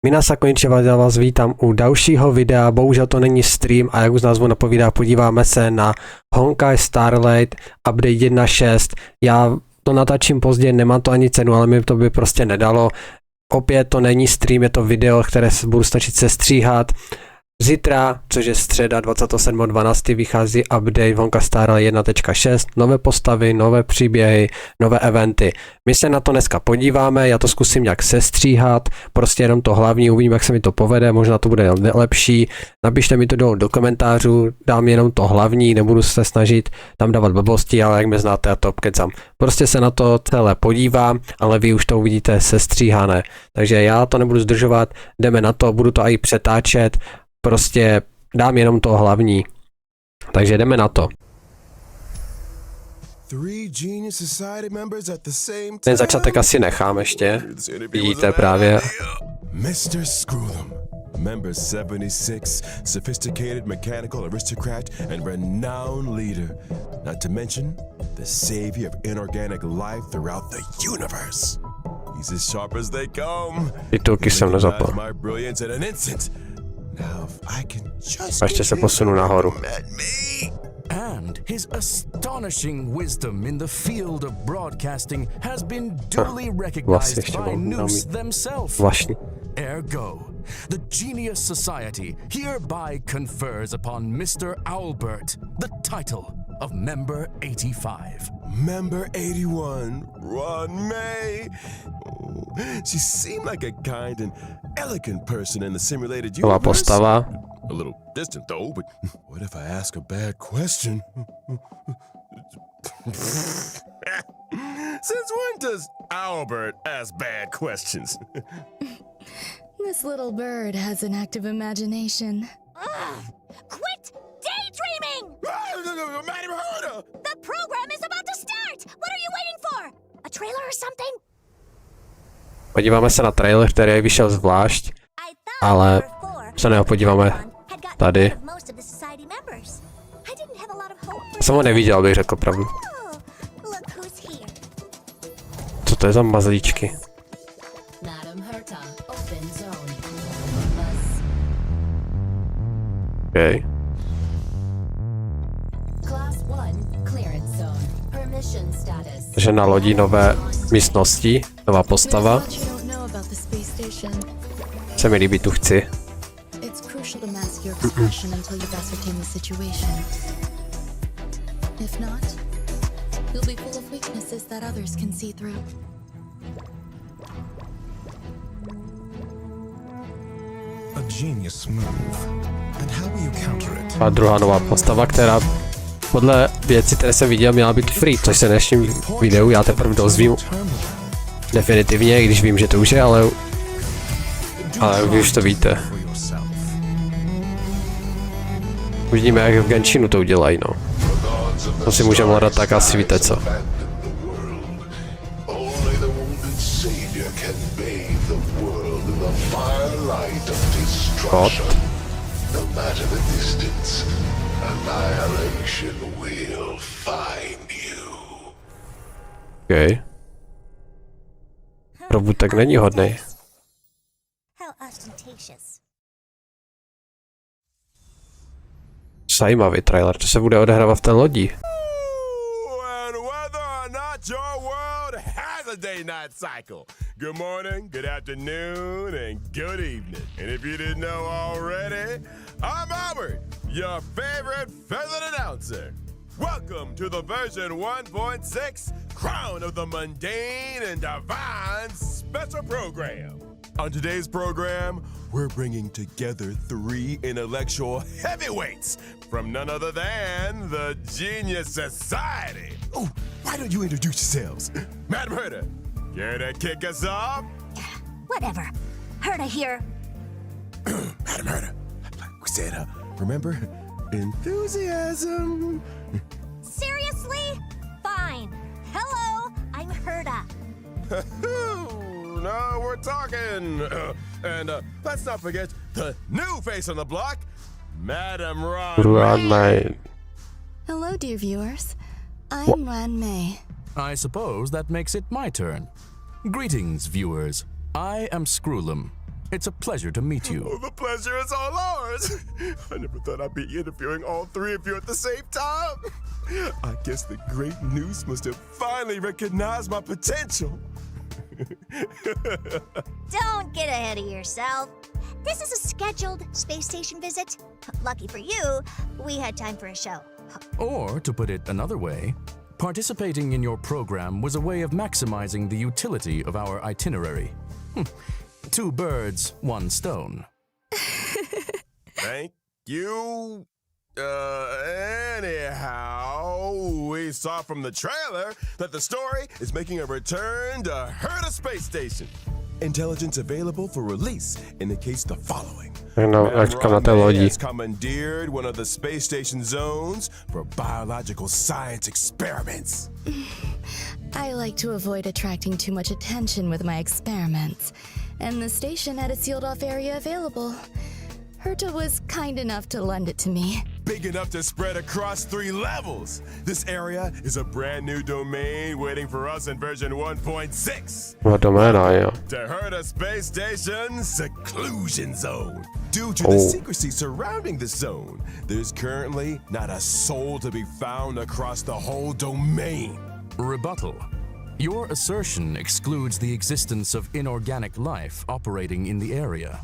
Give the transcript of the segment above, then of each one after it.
Minasa konnichiwa, já vás vítám u dalšího videa, bohužel to není stream a jak už názvu napovídá, podíváme se na Honkai Starlight update 1.6. Já to natáčím později, nemá to ani cenu, ale mi to by prostě nedalo. Opět to není stream, je to video, které se budu stačit sestříhat. Zítra, což je středa 27.12. vychází update Honkai Starlight 1.6, nové postavy, nové příběhy, nové eventy. My se na to dneska podíváme, já to zkusím nějak sestříhat, prostě jenom to hlavní, uvidím, jak se mi to povede, možná to bude lepší. Napište mi to dolů do komentářů, dám jenom to hlavní, nebudu se snažit tam dávat blbosti, ale jak mě znáte, já to kecám. Prostě se na to celé podívám, ale vy už to uvidíte sestříhané. Takže já to nebudu zdržovat, jdeme na to, budu to i přetáčet. Prostě dám jenom to hlavní. Takže jdeme na to. Ten začátek asi nechám ještě. Vidíte právě. Mr. Screw'em, member 76, sophisticated mechanical aristocrat and renowned leader. Not to mention the savior of inorganic life throughout the universe. He's as sharp as they come. Titulky jsem nezapl. My brilliance in an instant. Now, if I can just Ještě se posunu nahoru. And his astonishing wisdom in the field of broadcasting has been duly recognized by Noose themselves. Ergo, the Genius Society hereby confers upon Mr. Owlbert the title of Member 85. Member 81, Ron May. She seemed like a kind and elegant person in the simulated Nová universe. postava. A little distant though, but what if I ask a bad question? Since when does Albert ask bad questions? This little bird has an active imagination. Quit daydreaming! Madam Herda! The program is about to start! What are you waiting for? A trailer or something? Podíváme se na trailer, který vyšel zvlášť, ale se nepodíváme tady. Jsem ho neviděl, bych řekl pravdu. Co to je za mazlíčky? Okay. Takže na lodi nové místnosti, nová postava. Se mi líbí, tu chci. A druhá nová postava, která podle věcí, které jsem viděl, měla být free, což se v dnešním videu já teprve dozvím definitivně, i když vím, že to už je, ale vy už to víte. Uvidíme, jak v Genshinu to udělají, no. To si můžeme hledat tak, asi víte co. Hot. Okay. Robotek není hodnej. Zajímavý trailer, to se bude odehrávat v té lodi. Good morning, good afternoon, and good evening. And if you didn't know already, I'm Albert, your favorite feathered announcer. Welcome to the version 1.6 Crown of the Mundane and Divine special program. On today's program, we're bringing together 3 intellectual heavyweights from none other than the Genius Society. Oh, why don't you introduce yourselves? Madam Herda, care to kick us off? Whatever. Herda here. Madam Herda, we said, remember? Enthusiasm. Seriously? Fine. Hello, I'm Herda. Now we're talking. And let's not forget the new face on the block, Madam Ron May. Hello, dear viewers. I'm Ran May. I suppose that makes it my turn. Greetings, viewers. I am Screw'em. It's a pleasure to meet you. Oh, the pleasure is all ours. I never thought I'd be interviewing all three of you at the same time. I guess the great Noose must have finally recognized my potential. Don't get ahead of yourself. This is a scheduled space station visit. Lucky for you, we had time for a show. Or, to put it another way, participating in your program was a way of maximizing the utility of our itinerary. 2 birds, 1 stone. Thank you. Anyhow, we saw from the trailer that the story is making a return to Herta Space Station. Intelligence available for release indicates the following. Has commandeered one of the space station zones for biological science experiments. I like to avoid attracting too much attention with my experiments, and the station had a sealed-off area available. Herta was kind enough to lend it to me. Big enough to spread across 3 levels. This area is a brand new domain waiting for us in version 1.6. What domain are you? To Herta Space Station Seclusion Zone. Due to the secrecy surrounding the zone, there's currently not a soul to be found across the whole domain. Rebuttal. Your assertion excludes the existence of inorganic life operating in the area.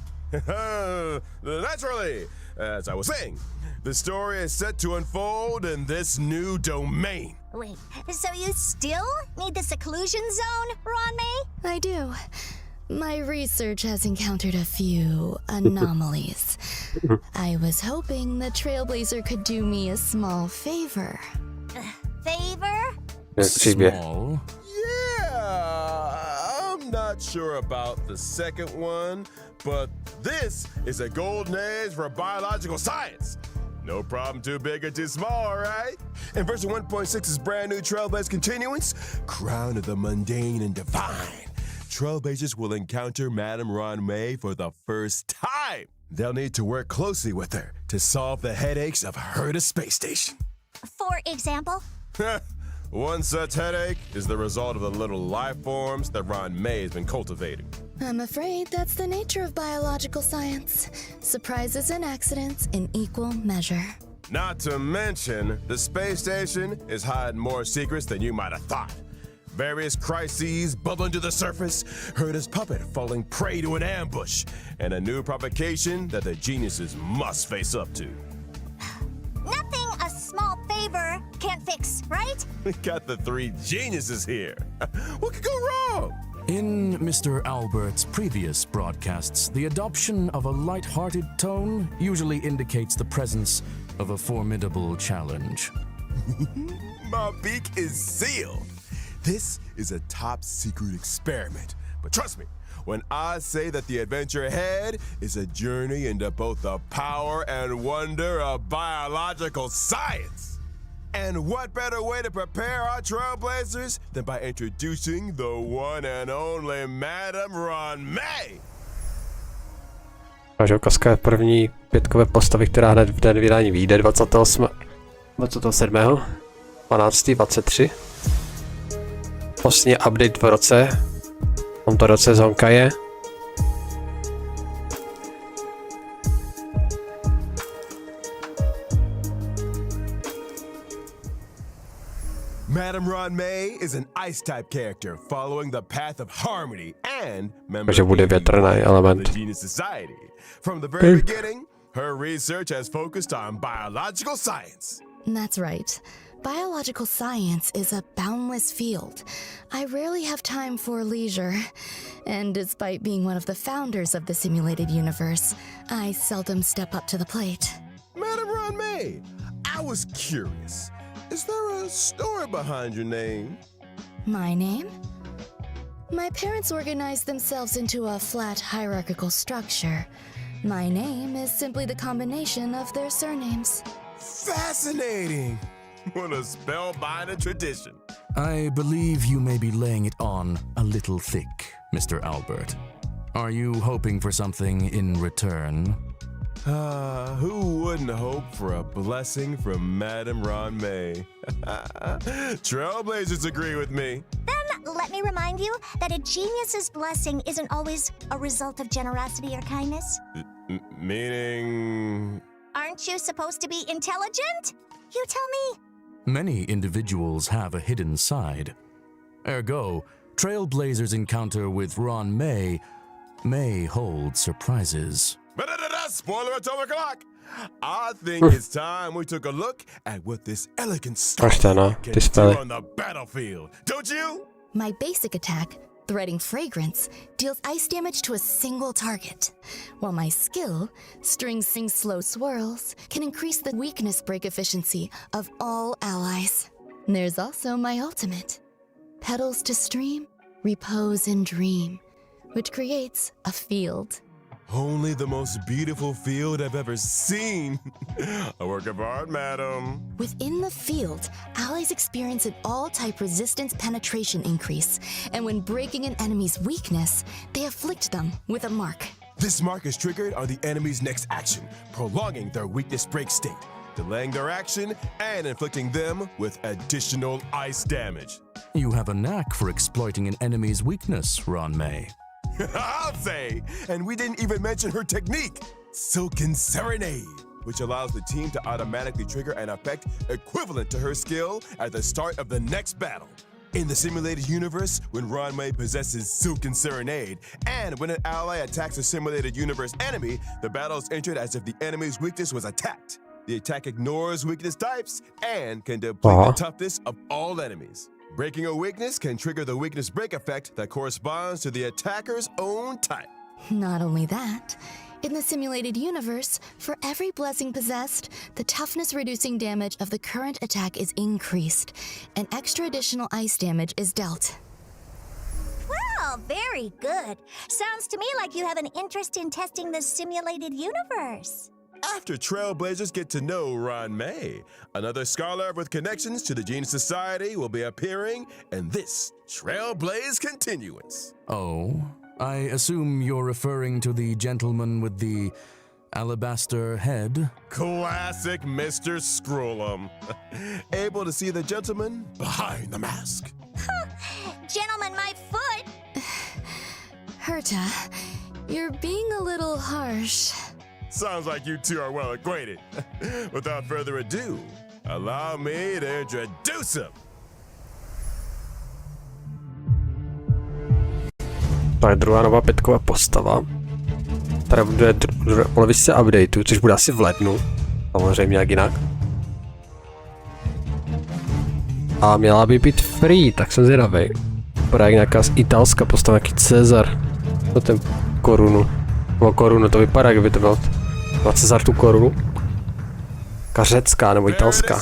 Naturally, as I was saying, the story is set to unfold in this new domain. Wait, so you still need the seclusion zone, Ron-May? I do. My research has encountered a few anomalies. I was hoping the Trailblazer could do me a small favor. Favor? Small. Yeah, I'm not sure about the second one, but this is a golden age for biological science. No problem too big or too small, right? And version 1.6's brand new Trailblazer continuance, Crown of the Mundane and Divine. Trailblazers will encounter Madame Ron-May for the first time. They'll need to work closely with her to solve the headaches of Herta Space Station. For example? One such headache is the result of the little life forms that Ron-May has been cultivating. I'm afraid that's the nature of biological science. Surprises and accidents in equal measure. Not to mention, the space station is hiding more secrets than you might have thought. Various crises bubbling to the surface, Herta's puppet falling prey to an ambush, and a new provocation that the geniuses must face up to. Nothing a small favor can't fix, right? We got the 3 geniuses here. What could go wrong? In Mr. Albert's previous broadcasts, the adoption of a light-hearted tone usually indicates the presence of a formidable challenge. My beak is sealed. This is a top-secret experiment. But trust me, when I say that the adventure ahead is a journey into both the power and wonder of biological science. And what better way to prepare our Trailblazers than by introducing the one and only Madame Ron-May? Takže ukazka je první 5kové postavy, která hned v den vydání vyjde 27. 12. 23. Vlastně update v roce. V tomto roce z Honkaje. Madame Ron-May is an ice-type character following the path of harmony and member Takže bude větrný element. the Genius Society. From the very beginning, her research has focused on biological science. That's right. Biological science is a boundless field. I rarely have time for leisure. And despite being one of the founders of the simulated universe, I seldom step up to the plate. Madame Ron-May, I was curious. Is there a story behind your name? My name? My parents organized themselves into a flat hierarchical structure. My name is simply the combination of their surnames. Fascinating! What a spellbinding tradition. I believe you may be laying it on a little thick, Mr. Albert. Are you hoping for something in return? Who wouldn't hope for a blessing from Madame Ron-May? Trailblazers agree with me. Then let me remind you that a genius's blessing isn't always a result of generosity or kindness. Meaning... Aren't you supposed to be intelligent? You tell me. Many individuals have a hidden side. Ergo, Trailblazer's encounter with Ron may hold surprises. Spoiler atomic clock! I think it's time we took a look at what this elegant stuff can do on the battlefield. Don't you? My basic attack, Threading Fragrance, deals ice damage to a single target, while my skill, String Sing Slow Swirls, can increase the weakness break efficiency of all allies. There's also my ultimate, Petals to Stream, Repose and Dream, which creates a field. Only the most beautiful field I've ever seen. A work of art, madam. Within the field, allies experience an all-type resistance penetration increase, and when breaking an enemy's weakness, they afflict them with a mark. This mark is triggered on the enemy's next action, prolonging their weakness break state, delaying their action, and inflicting them with additional ice damage. You have a knack for exploiting an enemy's weakness, Ron May. I'll say! And we didn't even mention her technique, Silken Serenade, which allows the team to automatically trigger an effect equivalent to her skill at the start of the next battle. In the simulated universe, when Ron May possesses Silken Serenade, and when an ally attacks a simulated universe enemy, the battle is entered as if the enemy's weakness was attacked. The attack ignores weakness types and can deplete the toughness of all enemies. Breaking a weakness can trigger the weakness break effect that corresponds to the attacker's own type. Not only that, in the simulated universe, for every blessing possessed, the toughness-reducing damage of the current attack is increased, and extra additional ice damage is dealt. Well, very good. Sounds to me like you have an interest in testing the simulated universe. After Trailblazers get to know Ron May, another scholar with connections to the Genius Society will be appearing in this Trailblaze Continuance. Oh, I assume you're referring to the gentleman with the alabaster head? Classic Mr. Scrollum. Able to see the gentleman behind the mask. Gentlemen, my foot! Herta, you're being a little harsh. Sounds like you two are well acquainted. Without further ado, allow me to introduce him. To je druhá nová pětková postava, která bude v polovičce updateu, což bude asi v lednu, samozřejmě jak jinak. A měla by být free, tak jsem zvědavý. Vypadá jak nějaká italská postava, nějaký Cezar. No ten korunu. No korunu, to vypadá, jak by to bylo. No Cezar tu korunu. Řecká nebo italská.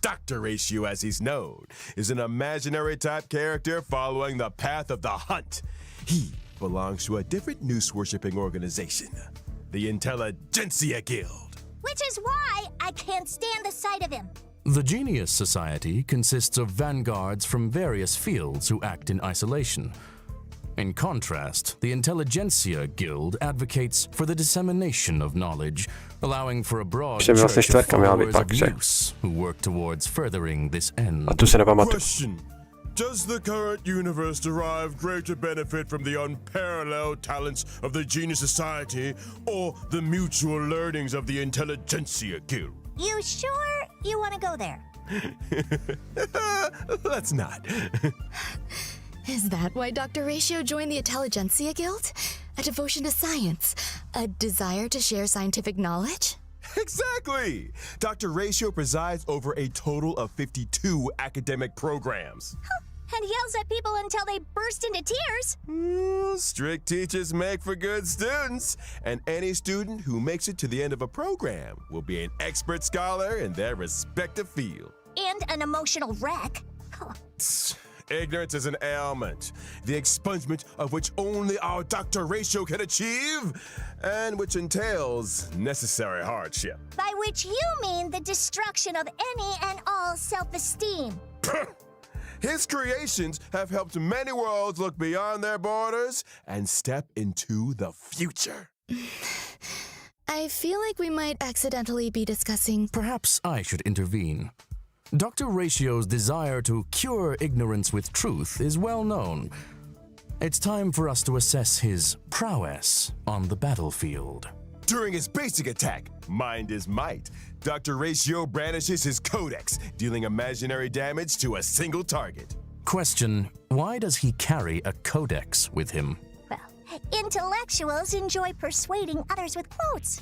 Dr. Ratio, as he's known, is an imaginary type character following the path of the hunt. He belongs to a different noose-worshipping organization, the Intelligentsia Guild. Which is why I can't stand the sight of him. The Genius Society consists of vanguards from various fields who act in isolation. In contrast, the Intelligentsia Guild advocates for the dissemination of knowledge, allowing for a broad church of followers of use who work towards furthering this end. Question. Does the current universe derive greater benefit from the unparalleled talents of the Genius Society or the mutual learnings of the Intelligentsia Guild? You sure you want to go there? Let's not. Is that why Dr. Ratio joined the Intelligentsia Guild? A devotion to science? A desire to share scientific knowledge? Exactly! Dr. Ratio presides over a total of 52 academic programs. And yells at people until they burst into tears. Strict teachers make for good students, and any student who makes it to the end of a program will be an expert scholar in their respective field. And an emotional wreck. Ignorance is an ailment, the expungement of which only our Dr. Ratio can achieve, and which entails necessary hardship. By which you mean the destruction of any and all self-esteem. His creations have helped many worlds look beyond their borders and step into the future. I feel like we might accidentally be discussing... Perhaps I should intervene. Dr. Ratio's desire to cure ignorance with truth is well known. It's time for us to assess his prowess on the battlefield. During his basic attack, Mind is Might, Dr. Ratio brandishes his codex, dealing imaginary damage to a single target. Question: why does he carry a codex with him? Well, intellectuals enjoy persuading others with quotes.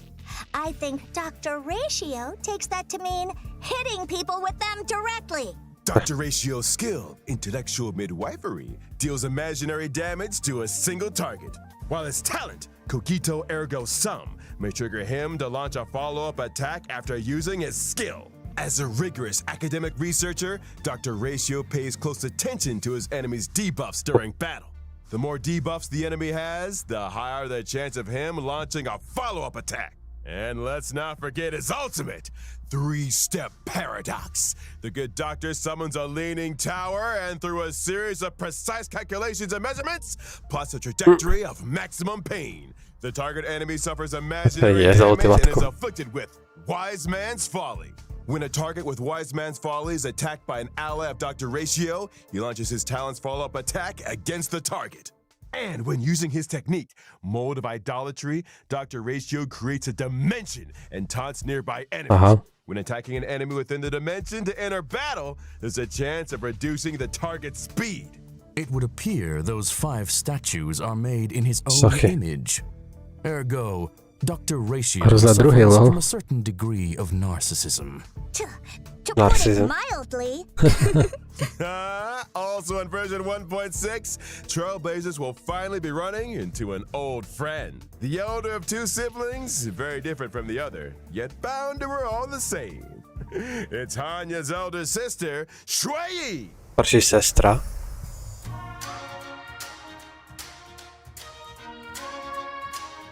I think Dr. Ratio takes that to mean hitting people with them directly. Dr. Ratio's skill, intellectual midwifery, deals imaginary damage to a single target, while his talent, cogito ergo sum, may trigger him to launch a follow-up attack after using his skill. As a rigorous academic researcher, Dr. Ratio pays close attention to his enemy's debuffs during battle. The more debuffs the enemy has, the higher the chance of him launching a follow-up attack. And let's not forget his ultimate, 3-step paradox. The good doctor summons a leaning tower and through a series of precise calculations and measurements, plots a trajectory of maximum pain. The target enemy suffers imaginary damage and is afflicted with Wise Man's Folly. When a target with Wise Man's Folly is attacked by an ally of Dr. Ratio, he launches his talent's follow-up attack against the target. And when using his technique, Mold of Idolatry, Dr. Ratio creates a dimension and taunts nearby enemies. When attacking an enemy within the dimension to enter battle, there's a chance of reducing the target's speed. It would appear those 5 statues are made in his own image. Ergo, Dr. Ratio suffers from a certain degree of narcissism. To put it mildly. Also in version 1.6, Trailblazers will finally be running into an old friend. The elder of 2 siblings, very different from the other, yet bound to her all the same. It's Hanya's elder sister, Shui! Starší sestra.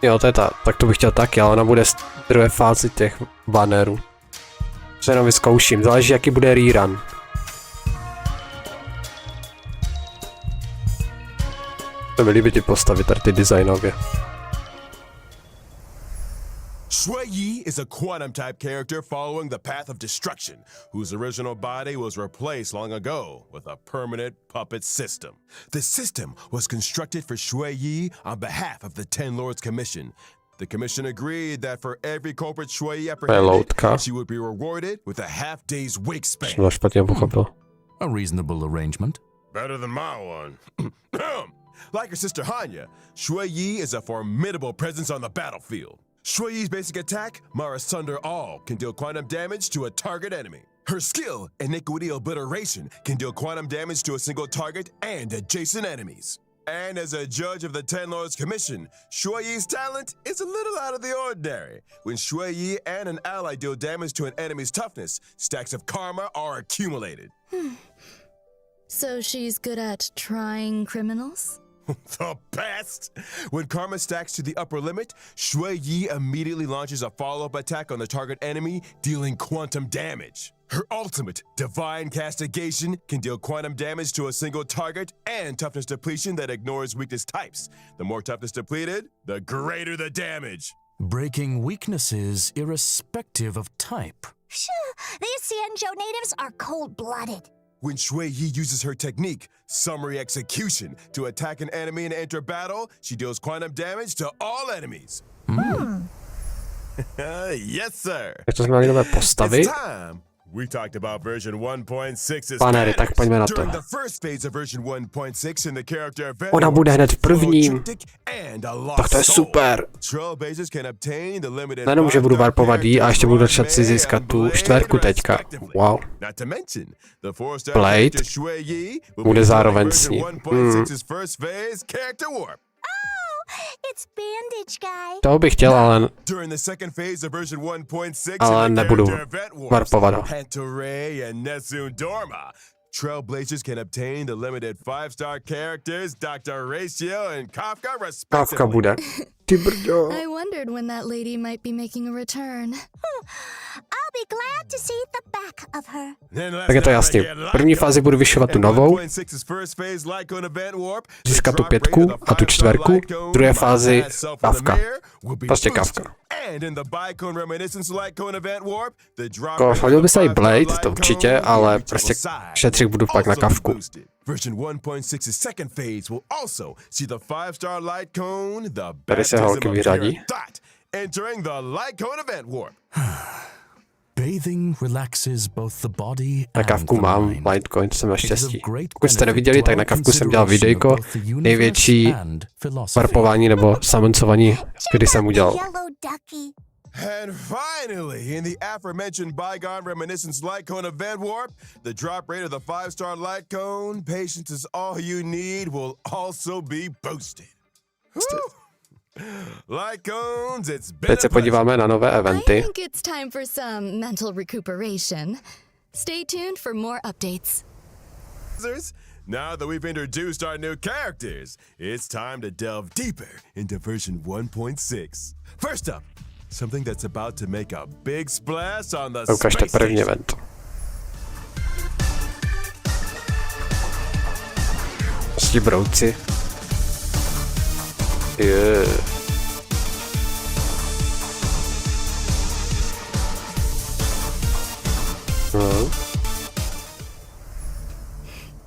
Jo, to je ta, tak to bych chtěl taky, ale ona bude z druhé fázi těch bannerů. Se jenom vyzkouším, záleží jaký bude rerun. To mi líbí ty postavy, tady ty designově. Shui Yi is a quantum type character following the path of destruction, whose original body was replaced long ago with a permanent puppet system. The system was constructed for Shui Yi on behalf of the Ten Lords Commission. The commission agreed that for every culprit Shui Yi apprehended, she would be rewarded with a half-day's wake span. A reasonable arrangement. Better than my one. Like her sister Hanya, Shui Yi is a formidable presence on the battlefield. Shui Yi's basic attack, Mara Sunder All, can deal quantum damage to a target enemy. Her skill, Iniquity Obliteration, can deal quantum damage to a single target and adjacent enemies. And as a judge of the Ten Lords Commission, Shui Yi's talent is a little out of the ordinary. When Shui Yi and an ally deal damage to an enemy's toughness, stacks of karma are accumulated. So she's good at trying criminals? The best! When karma stacks to the upper limit, Shui Yi immediately launches a follow-up attack on the target enemy, dealing quantum damage. Her ultimate, Divine Castigation, can deal quantum damage to a single target and toughness depletion that ignores weakness types. The more toughness depleted, the greater the damage. Breaking weaknesses irrespective of type. These Xianzhou natives are cold-blooded. When Shui Yi uses her technique, Summary Execution, to attack an enemy and enter battle, she deals quantum damage to all enemies. Yes, sir. It's time. We talked about version 1.6's Panery, tak pojďme na to. During the first phase of version 1.6 in the character event, ona bude hned v prvním. Tak to je super. Nejenom, že budu warpovat jí a ještě budu začít si získat tu 4 teďka. Wow. Blade bude zároveň s ní. It's Bandage Guy. Toho bych chtěl, ale nebudu warpovat ho. Trailblazers can obtain the limited 5-star characters Dr. Ratio and Kafka respectively. Kafka bude. Ty brďo. I wondered when that lady might be making a return. I'll I'll be glad to see the back of her. Tak je to jasný. V první fázi budu vyšovat tu novou, získat tu 5 a tu 4, v druhé fázi kávka. Prostě kávka. Hodil by se i Blade, to určitě, ale prostě šetřit budu pak na kávku. Tady se holky vyřadí. Bathing relaxes both the body Na kávku mám Litecoin, jsem naštěstí. Pokud jste neviděli, tak na kávku jsem dělal videjko, největší warpování nebo summoncování, kdy jsem udělal. And finally, in the aforementioned bygone reminiscence light cone event warp, the drop rate of the 5-star light cone, patience is all you need, will also be boosted. Light cones, it's been Teď se podíváme na nové I eventy. think it's time for some mental recuperation. Stay tuned for more updates. Now that we've introduced our new characters, it's time to delve deeper into version 1.6. First up, something that's about to make a big splash on the Ukažte space první station. event. Prostě brouci.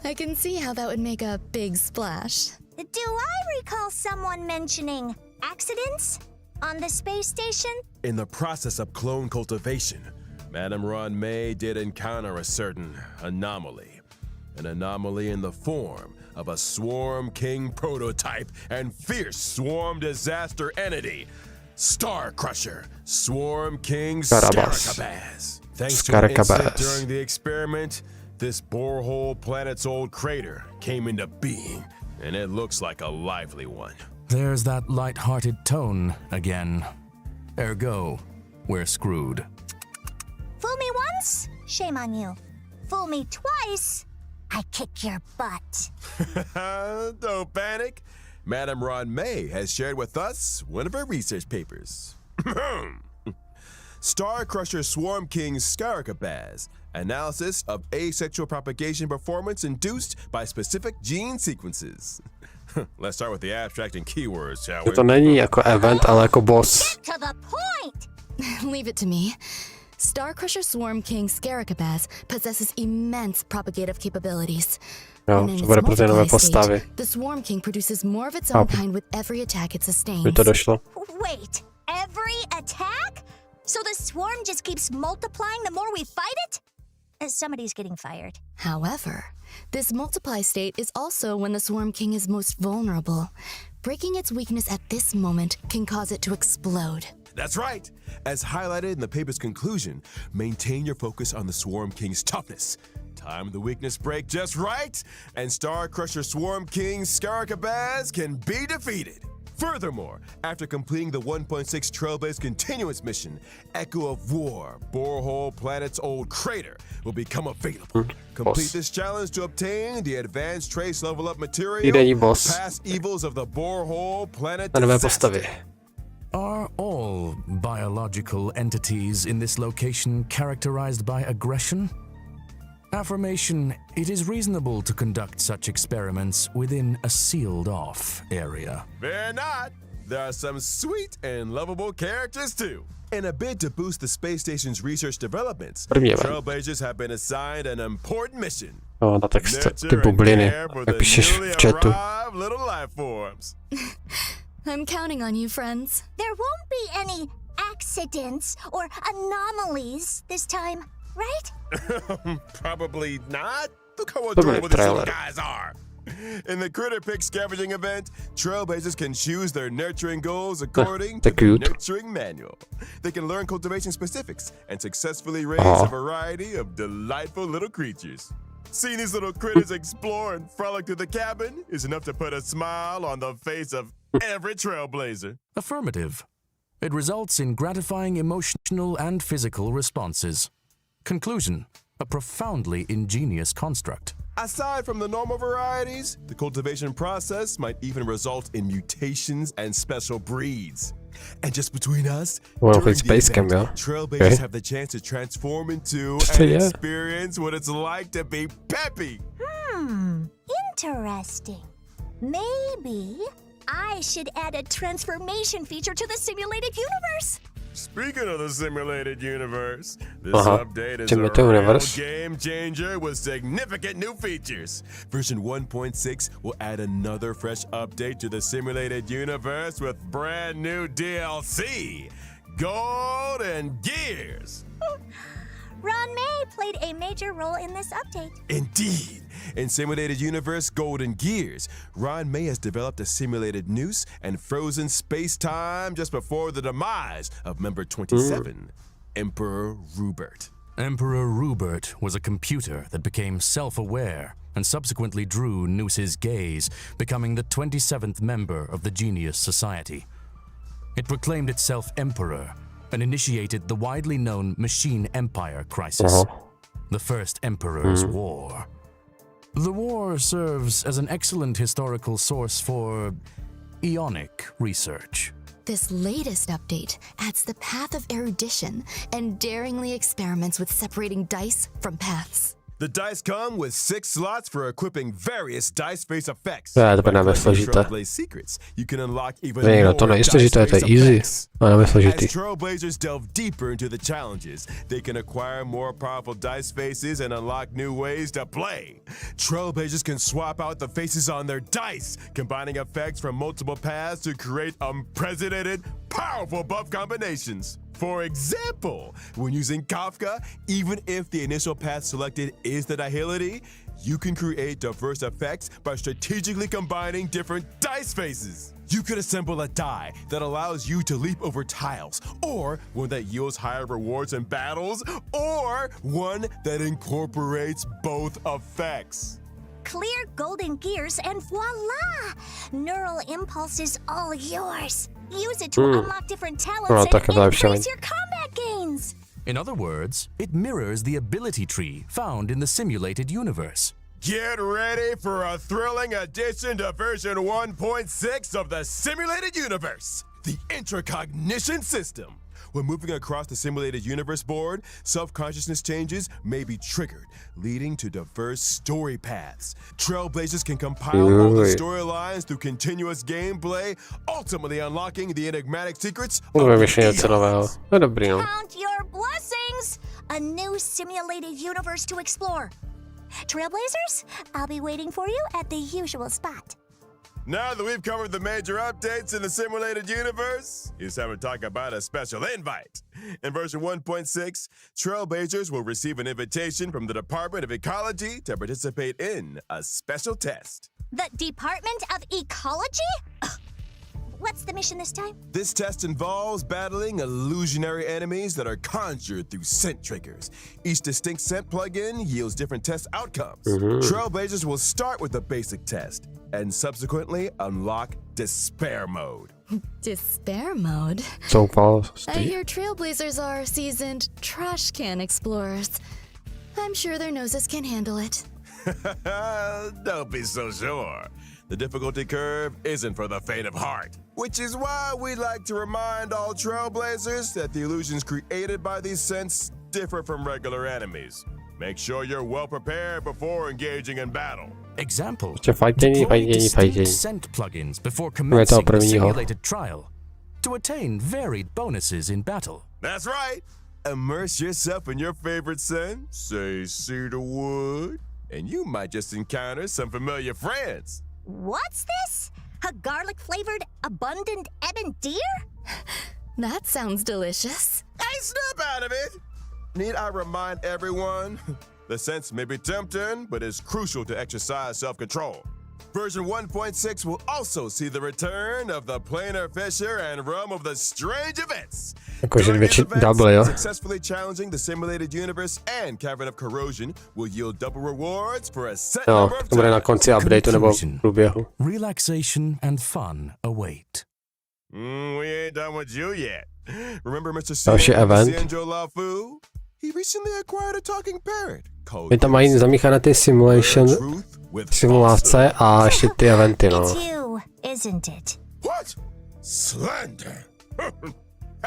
I can see how that would make a big splash. Do I recall someone mentioning accidents on the space station? In the process of clone cultivation, Madame Ron May did encounter a certain anomaly. An anomaly in the form of a Swarm King prototype and fierce swarm disaster entity, Star Crusher, Swarm King Scaricabaz. Thanks to an incident during the experiment, this borehole planet's old crater came into being, and it looks like a lively one. There's that light-hearted tone again. Ergo, we're screwed. Fool me once? Shame on you. Fool me twice? I kick your butt. Don't panic. Madame Ron May has shared with us one of her research papers. Star Crusher Swarm King Scaricabaz. Analysis of asexual propagation performance induced by specific gene sequences. Let's start with the abstract and keywords, shall we? To není jako event, ale jako boss. Get to the point! Leave it to me. Star Crusher Swarm King Scaricabaz possesses immense propagative capabilities. Jo, And in to its bude pro ty nové multiply postavy. state, the Swarm King produces more of its own kind with every attack it sustains. By to došlo. Wait, every attack? So the swarm just keeps multiplying the more we fight it? Somebody's getting fired. However, this multiply state is also when the Swarm King is most vulnerable. Breaking its weakness at this moment can cause it to explode. That's right. As highlighted in the paper's conclusion, maintain your focus on the Swarm King's toughness. Time the weakness break just right, and Star Crusher Swarm King Scaricabaz can be defeated. Furthermore, after completing the 1.6 Trailblaze Continuous mission, Echo of War, Borehole Planet's old crater, will become available. Complete this challenge to obtain the advanced trace level up material, past evils of the Borehole Planet disaster. Are all biological entities in this location characterized by aggression? Affirmation, it is reasonable to conduct such experiments within a sealed-off area. Fear not. There are some sweet and lovable characters too. In a bid to boost the space station's research developments, Trailblazers have been assigned an important mission. No, na text ty bubliny, jak píšeš v chatu. Little life forms. I'm counting on you, friends. There won't be any accidents or anomalies this time, right? Probably not. Look how adorable these little guys are. In the Critter Pick scavenging event, Trailblazers can choose their nurturing goals according to the nurturing manual. They can learn cultivation specifics and successfully raise a variety of delightful little creatures. Seeing these little critters explore and frolic through the cabin is enough to put a smile on the face of every Trailblazer. Affirmative. It results in gratifying emotional and physical responses. Conclusion. A profoundly ingenious construct. Aside from the normal varieties, the cultivation process might even result in mutations and special breeds. And just between us, Well, during it's the Space Cam, event, yeah. Trailblazers Okay. have the chance to transform into So, and yeah. experience what it's like to be peppy. Interesting. Maybe I should add a transformation feature to the simulated universe. Speaking of the simulated universe, this Uh-huh. update is a Simulated real universe. game changer with significant new features. Version 1.6 will add another fresh update to the simulated universe with brand new DLC, Gold and Gears. Ron May played a major role in this update. Indeed. In Simulated Universe Gold and Gears, Ron May has developed a simulated noose and frozen space-time just before the demise of Member 27, Emperor Rupert. Emperor Rupert was a computer that became self-aware and subsequently drew Noose's gaze, becoming the 27th member of the Genius Society. It proclaimed itself Emperor and initiated the widely known Machine Empire crisis, the First Emperor's War. The war serves as an excellent historical source for Ionic research. This latest update adds the path of erudition and daringly experiments with separating dice from paths. The dice come with 6 slots for equipping various dice face effects. To By bude collecting složité. Trailblaze secrets, you can unlock even Někdo to more není dice složité, to je face easy. effects. Ale As složitý. Trailblazers delve deeper into the challenges, they can acquire more powerful dice faces and unlock new ways to play. Trailblazers can swap out the faces on their dice, combining effects from multiple paths to create unprecedented, powerful buff combinations. For example, when using Kafka, even if the initial path selected is the nihility, you can create diverse effects by strategically combining different dice faces. You could assemble a die that allows you to leap over tiles, or one that yields higher rewards in battles, or one that incorporates both effects. Clear golden gears and voila! Neural impulse is all yours. Use it to unlock different talents No, and tak vylepšení. increase your combat gains. In other words, it mirrors the ability tree found in the simulated universe. Get ready for a thrilling addition to version 1.6 of the simulated universe, the intracognition system. When moving across the simulated universe board, self-consciousness changes may be triggered, leading to diverse story paths. Trailblazers can compile all the Ui. storylines through continuous gameplay, ultimately unlocking the enigmatic secrets of Budeme the ještě něco nového. eons. No dobrý, no. Count your blessings! A new simulated universe to explore. Trailblazers, I'll be waiting for you at the usual spot. Now that we've covered the major updates in the simulated universe, it's time to talk about a special invite. In version 1.6, Trailblazers will receive an invitation from the Department of Ecology to participate in a special test. The Department of Ecology? Ugh. What's the mission this time? This test involves battling illusionary enemies that are conjured through scent triggers. Each distinct scent plugin yields different test outcomes. Trailblazers will start with the basic test and subsequently unlock Despair Mode. Despair mode? Zoufalost. I hear Trailblazers are seasoned trash can explorers. I'm sure their noses can handle it. Don't be so sure. The difficulty curve isn't for the faint of heart, which is why we like to remind all Trailblazers that the illusions created by these scents differ from regular enemies. Make sure you're well prepared before engaging in battle. Example, Ještě fajtění, deploy fajtění, distinct fajtění. scent plugins before toho commencing the prvního. simulated trial to attain varied bonuses in battle. That's right. Immerse yourself in your favorite scent, say cedarwood, and you might just encounter some familiar friends. What's this? A garlic-flavored, abundant ebon deer? That sounds delicious. Hey, snap out of it! Need I remind everyone? The scents may be tempting, but it's crucial to exercise self-control. Version 1.6 will also see the return of the planar fisher and realm of the strange events. Jakože During these větší events, double, jo? successfully challenging the simulated universe and Cavern of Corrosion will yield double rewards for a set Jo, number of to bude na times. konci updateu nebo v Conclusion. průběhu. Relaxation and fun await. We ain't done with you yet. Remember Mr. Další event. Cianjo Lafu? He recently acquired a talking parrot called My tam mají zamíchané ty simulation, Truth with simulace a ještě ty eventy, It's no. you, isn't it? What? Slander? Huh.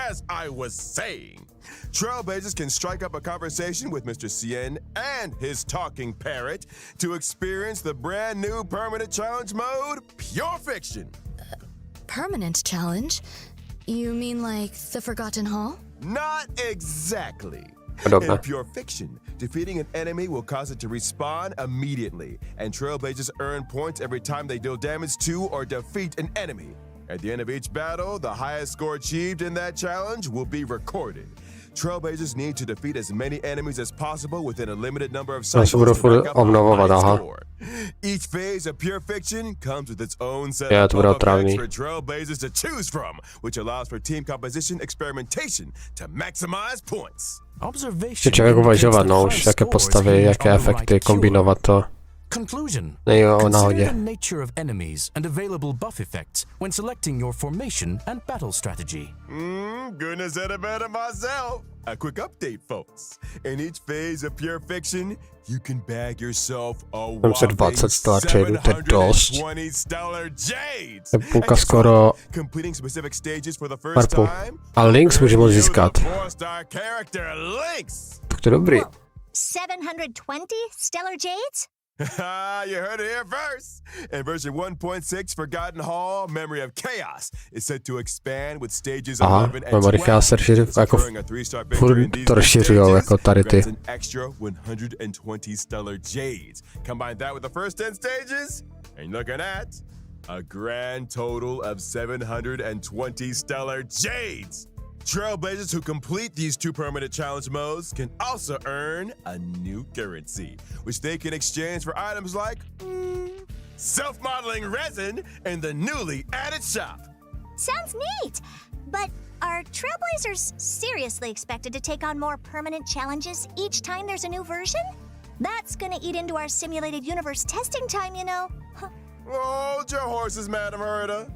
as I was saying, Trailblazers can strike up a conversation with Mr. Cien and his talking parrot to experience the brand new permanent challenge mode, Pure Fiction. Permanent challenge? You mean like the Forgotten Hall? Not exactly. Podobné. In Pure Fiction, defeating an enemy will cause it to respawn immediately, and Trailblazers earn points every time they deal damage to or defeat an enemy. At the end of each battle, the highest score achieved in that challenge will be recorded. Trailblazers need to defeat as many enemies as possible within a limited number of cycles to rack up a high score. Each phase of Pure Fiction comes with its own set of effects for Trailblazers to choose from, which allows for team composition experimentation to maximize points. Že člověk uvažovat, no už jaké postavy, jaké efekty, kombinovat to. Conclusion. Nejde o Consider náhodě. the nature of enemies and available buff effects when selecting your formation and battle strategy. Goodness said it better myself. A quick update, folks. In each phase of Pure Fiction, you can bag yourself a whopping 720 stellar jades. Půlka skoro Completing specific stages for the first Marpu. time. A links můžeme získat. Four-star character links. Tak to je dobrý. 720 stellar jades? You heard it here first. In version 1.6, Forgotten Hall, Memory of Chaos is set to expand with stages 11 and 12. Jako furt to rozšiřujou, jako tady ty. An extra 120 stellar jades. Combine that with the first 10 stages, and you're looking at a grand total of 720 stellar jades. Trailblazers who complete these two permanent challenge modes can also earn a new currency, which they can exchange for items like self-modeling resin in the newly added shop. Sounds neat. But are Trailblazers seriously expected to take on more permanent challenges each time there's a new version? That's gonna eat into our simulated universe testing time, you know. Hold your horses, Madam Herda.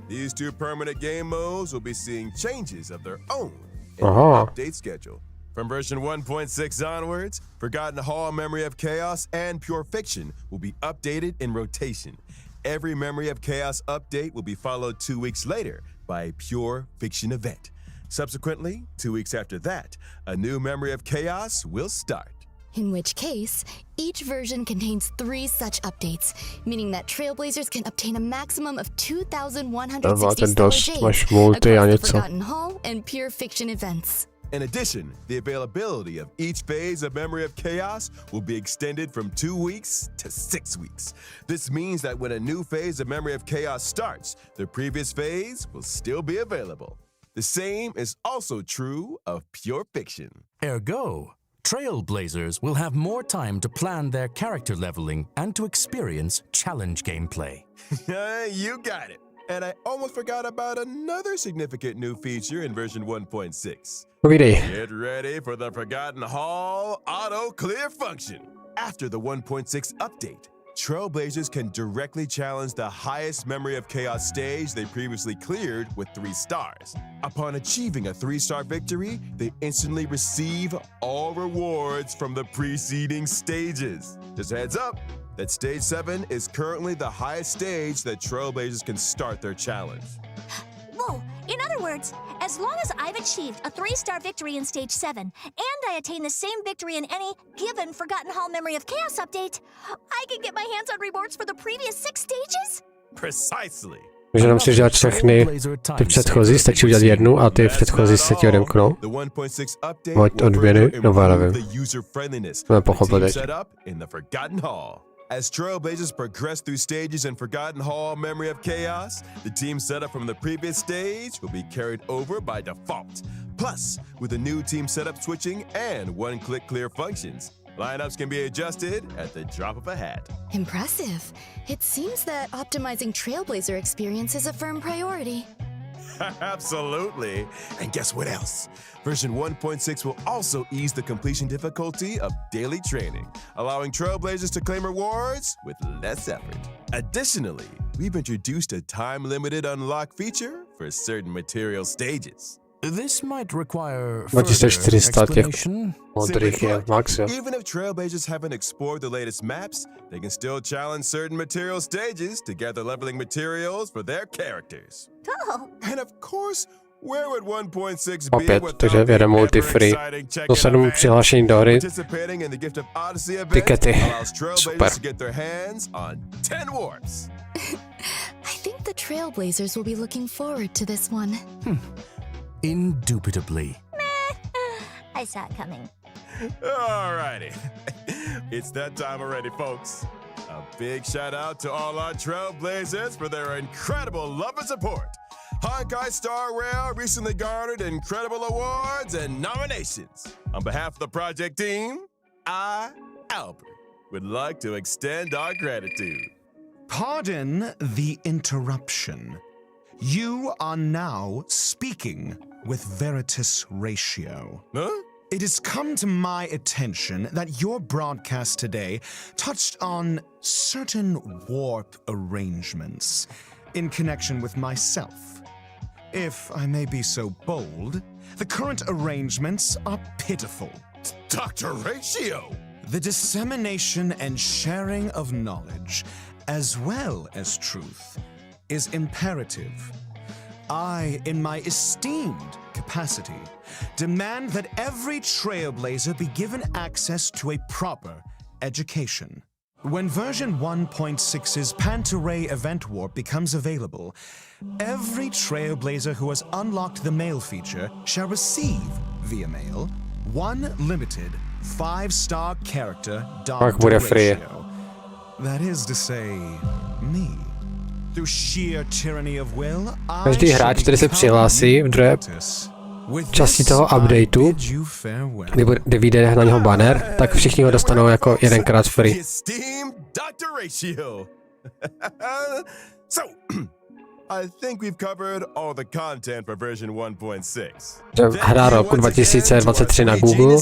These two permanent game modes will be seeing changes of their own in the update schedule. From version 1.6 onwards, Forgotten Hall, Memory of Chaos, and Pure Fiction will be updated in rotation. Every Memory of Chaos update will be followed 2 weeks later by a Pure Fiction event. Subsequently, 2 weeks after that, a new Memory of Chaos will start. In which case, each version contains 3 such updates, meaning that Trailblazers can obtain a maximum of 2,160 stellar jades across the Forgotten Hall and Pure Fiction events. In addition, the availability of each phase of Memory of Chaos will be extended from 2 weeks to 6 weeks. This means that when a new phase of Memory of Chaos starts, the previous phase will still be available. The same is also true of Pure Fiction. Ergo, Trailblazers will have more time to plan their character leveling and to experience challenge gameplay. You got it. And I almost forgot about another significant new feature in version 1.6. Get ready for the Forgotten Hall auto clear function. After the 1.6 update, Trailblazers can directly challenge the highest Memory of Chaos stage they previously cleared with 3 stars. Upon achieving a 3-star victory, they instantly receive all rewards from the preceding stages. Just a heads up that stage 7 is currently the highest stage that Trailblazers can start their challenge. Whoa! In other words, as long as I've achieved a 3-star victory in Stage 7, and I attain the same victory in any given Forgotten Hall Memory of Chaos update, I can get my hands on rewards for the previous 6 stages? Precisely. Může nám si dělat všechny ty předchozí, stačí udělat jednu a ty předchozí se ti odemknou. Moď odměny, no já nevím. Jsme pochopili teď. As Trailblazers progress through stages in Forgotten Hall Memory of Chaos, the team setup from the previous stage will be carried over by default. Plus, with the new team setup switching and one-click clear functions, lineups can be adjusted at the drop of a hat. Impressive. It seems that optimizing Trailblazer experience is a firm priority. Absolutely. And guess what else? Version 1.6 will also ease the completion difficulty of daily training, allowing Trailblazers to claim rewards with less effort. Additionally, we've introduced a time-limited unlock feature for certain material stages. This might require further explanation. Simply put, even if Trailblazers haven't explored the latest maps, they can still challenge certain material stages to gather leveling materials for their characters. Oh. And of course, Where would 1.6 Opět, takže jede multi-free. 107 přihlášení do hry. Tikety. Super. I think the Trailblazers will be looking forward to this one. Indubitably. I saw it coming. Alrighty. It's that time already, folks. A big shout out to all our Trailblazers for their incredible love and support. Honkai Star Rail recently garnered incredible awards and nominations. On behalf of the project team, I, Albert, would like to extend our gratitude. Pardon the interruption. You are now speaking with Veritas Ratio. Huh? It has come to my attention that your broadcast today touched on certain warp arrangements in connection with myself. If I may be so bold, the current arrangements are pitiful. Dr. Ratio! The dissemination and sharing of knowledge, as well as truth, is imperative. I, in my esteemed capacity, demand that every Trailblazer be given access to a proper education. When version 1.6's Pantaray event warp becomes available, every Trailblazer who has unlocked the mail feature shall receive, via mail, one limited 5-star character Dr. Ratio. That is to say, me. Through sheer tyranny of will, Každý hráč, který se přihlásí v druhé části toho updateu, kdy vyjde na něho banner, tak všichni ho dostanou jako jedenkrát free. So, I think we've covered all the content for version 1.6. Hra roku 2023 na Google,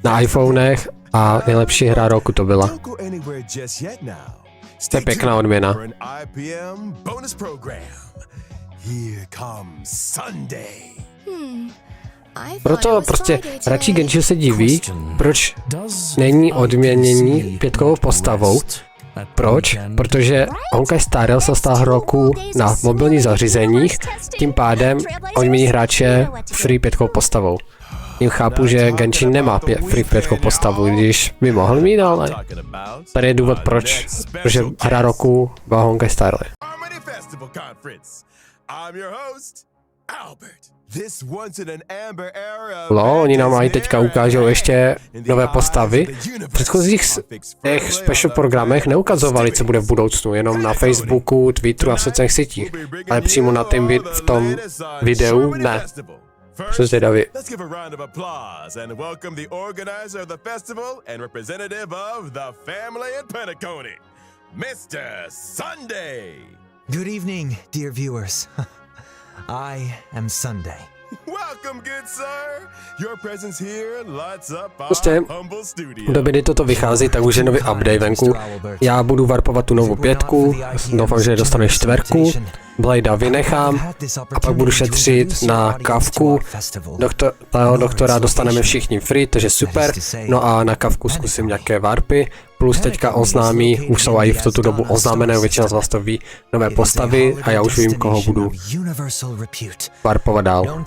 na iPhonech a nejlepší hra roku to byla. To je pěkná odměna. Proto prostě radši Genshin se diví, proč není odměnění 5kovou postavou. Proč? Protože Honkai Star Rail se stal roku na mobilních zařízeních, tím pádem odmění hráče free 5kovou postavou. Tím chápu, že Genshin nemá free 5kovou postavu, když by mohl mít, ale tady je důvod proč, protože hra roku byla Honkai Star Rail. Oni nám mají teďka ukážou ještě nové postavy. V předchozích těch special programech neukazovali, co bude v budoucnu, jenom na Facebooku, Twitteru a sociálních sítích. Ale přímo na v tom videu ne. Jsem zvědavý. Good evening, dear viewers. I am Sunday. Welcome, good sir. Your presence here lights up Prostě our humble studio. v době, kdy toto vychází, tak už je nový update venku. Já budu warpovat tu novou 5, doufám, že dostaneš 4, Bladea vynechám a pak budu šetřit na Kavku. Doktora dostaneme všichni free, takže super. No a na Kavku zkusím nějaké warpy. Plus teďka oznámí, už jsou i v tuto dobu oznámené, většina z vás to ví, nové postavy a já už vím, koho budu warpovat dál.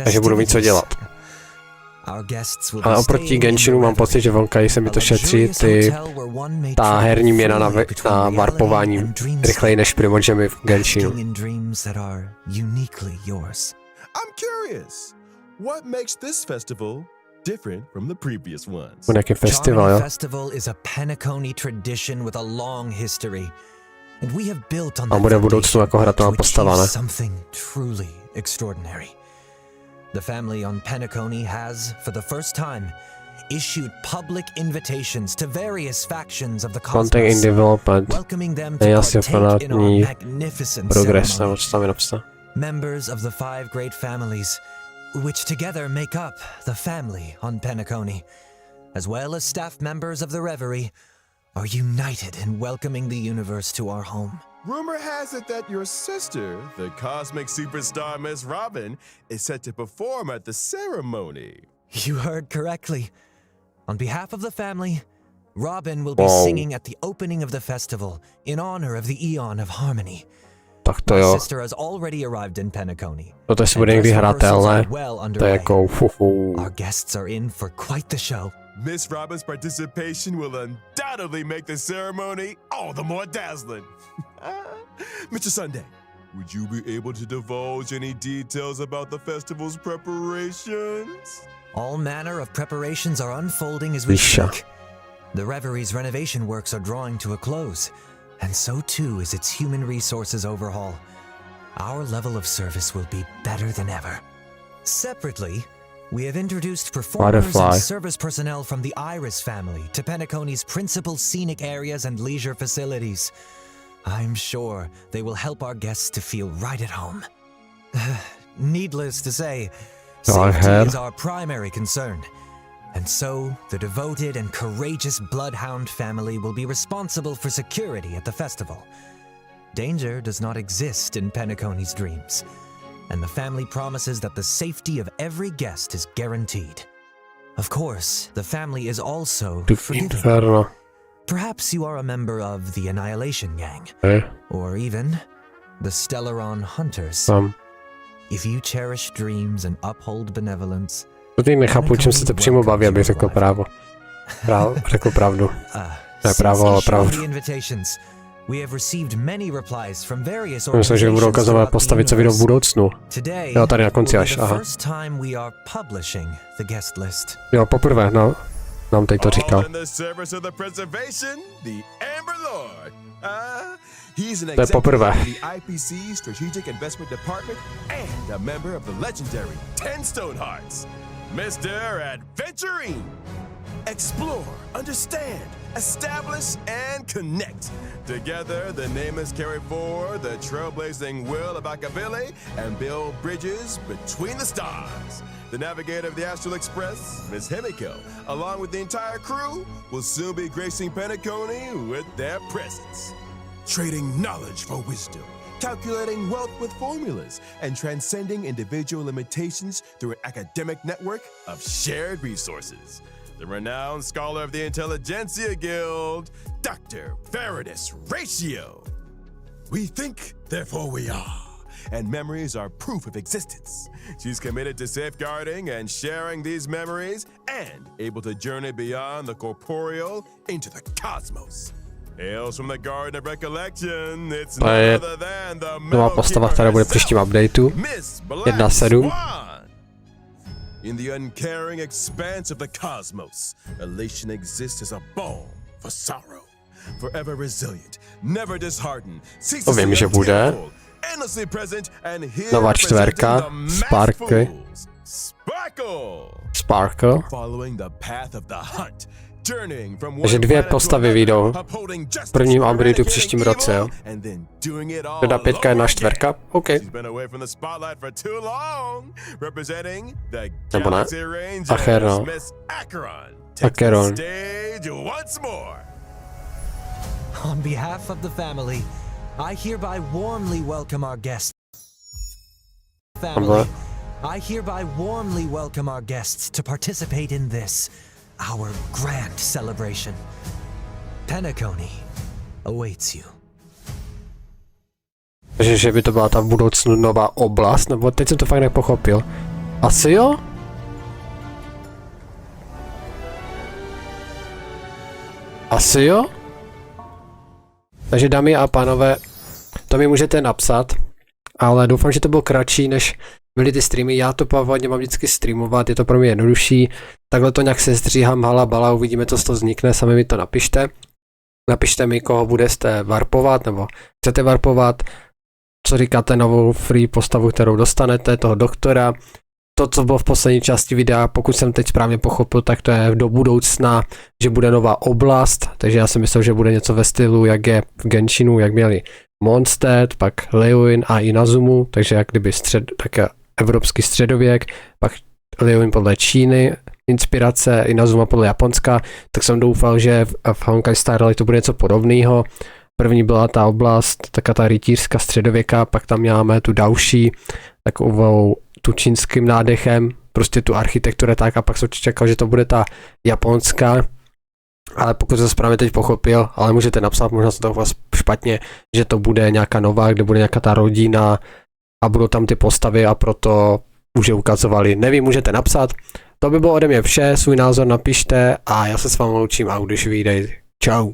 Takže budu mít co dělat. Ale oproti Genshinu mám pocit, že v Honkai se mi to šetří ta herní měna na warpování rychleji než Primogemy v Genshinu. I'm curious, what makes this festival different from the previous ones? Nějaký festival, jo? Festival is a Penacony tradition with a long history. And we have built on A bude v budoucnu jako hratová postava, ne? Something truly extraordinary. The family on Penacony has, for the first time, issued public invitations to various factions of the Content in cosmos, development. welcoming them to Nejasně partake in our fanátní magnificent progres, nebo ceremony. co tam je napsané. Members of the 5 great families, which together make up the family on Penacony, as well as staff members of the Reverie, are united in welcoming the universe to our home. Rumor has it that your sister, the cosmic superstar Miss Robin, is set to perform at the ceremony. You heard correctly. On behalf of the family, Robin will be singing at the opening of the festival in honor of the Eon of Harmony. tak to jo. To si bude někdy hratelné. To je jako fufu. Miss Robin's participation will undoubtedly make the ceremony all the more dazzling. Mr. Sunday, would you be able to divulge any details about the festival's preparations? All manner of preparations are unfolding as we speak. The Reverie's renovation works are drawing to a close, and so too is its human resources overhaul. Our level of service will be better than ever. Separately, we have introduced performers and service personnel from the Iris family to Penacony's principal scenic areas and leisure facilities. I'm sure they will help our guests to feel right at home. Needless to say, safety is our primary concern. And so, the devoted and courageous Bloodhound family will be responsible for security at the festival. Danger does not exist in Penacony's dreams, and the family promises that the safety of every guest is guaranteed. Of course, the family is also forgiving. Perhaps you are a member of the Annihilation Gang, or even the Stellaron Hunters. If you cherish dreams and uphold benevolence, to nechápu, čím se to přímo baví, abych řekl řekl pravdu. Ne právo, ale pravdu. Myslím, že budou ukazovat postavit se video v budoucnu. Jo, tady na konci až, aha. Jo, poprvé, no. Nám teď to říkal. To je poprvé. Mr. Adventuring! Explore, understand, establish, and connect. Together, the nameless carry forward the trailblazing will of Akavili and build bridges between the stars. The navigator of the Astral Express, Miss Himiko, along with the entire crew, will soon be gracing Penacony with their presence. Trading knowledge for wisdom, calculating wealth with formulas, and transcending individual limitations through an academic network of shared resources. The renowned scholar of the Intelligentsia Guild, Dr. Veridus Ratio. We think, therefore we are, and memories are proof of existence. She's committed to safeguarding and sharing these memories and able to journey beyond the corporeal into the cosmos. Hails from the Garden of Recollection, it's none other than the nová postava, která bude v příštím updateu 1.7. In the uncaring expanse of the cosmos, elation exists as a balm for sorrow. Forever resilient, never disheartened, ceaselessly untamable, endlessly present and here nová čtverka, Sparkle. Following the path of the hunt. Takže 2 postavy vyjdou v prvním updateu příštím roce, jo? Teda 5 1 4, OK. Nebo ne? Acher, no. Acheron. On behalf of the family, I hereby warmly welcome our guests. To participate in this, our grand celebration. Penacony awaits you. Takže že by to byla ta v budoucnu nová oblast, nebo teď jsem to fakt nepochopil. Asi jo? Asi jo? Takže dámy a pánové, to mi můžete napsat, ale doufám, že to bylo kratší, než byly ty streamy. Já to původně mám vždycky streamovat, je to pro mě jednodušší. Takhle to nějak se stříhám, halabala, uvidíme, co z toho vznikne, sami mi to napište. Napište mi, koho budete warpovat, nebo chcete warpovat, co říkáte novou free postavu, kterou dostanete, toho doktora. To, co bylo v poslední části videa, pokud jsem teď správně pochopil, tak to je do budoucna, že bude nová oblast, takže já si myslel, že bude něco ve stylu, jak je v Genshinu, jak měli Mondstadt, pak Leuin a Inazumu, takže jak kdyby tak evropský středověk, pak Leuin podle Číny, inspirace, Inazuma podle Japonska, tak jsem doufal, že v Honkai Star to bude něco podobného. První byla ta oblast, taká ta rytířská středověka, pak tam máme tu další, takovou tu čínským nádechem, prostě tu architekturu tak, a pak jsem čekal, že to bude ta japonská, ale pokud jsem správně teď pochopil, ale můžete napsat, možná jsem to špatně špatně, že to bude nějaká nová, kde bude nějaká ta rodina a budou tam ty postavy a proto už je ukazovali. Nevím, můžete napsat. To by bylo ode mě vše, svůj názor napište a já se s vámi loučím a když vyjde. Čau.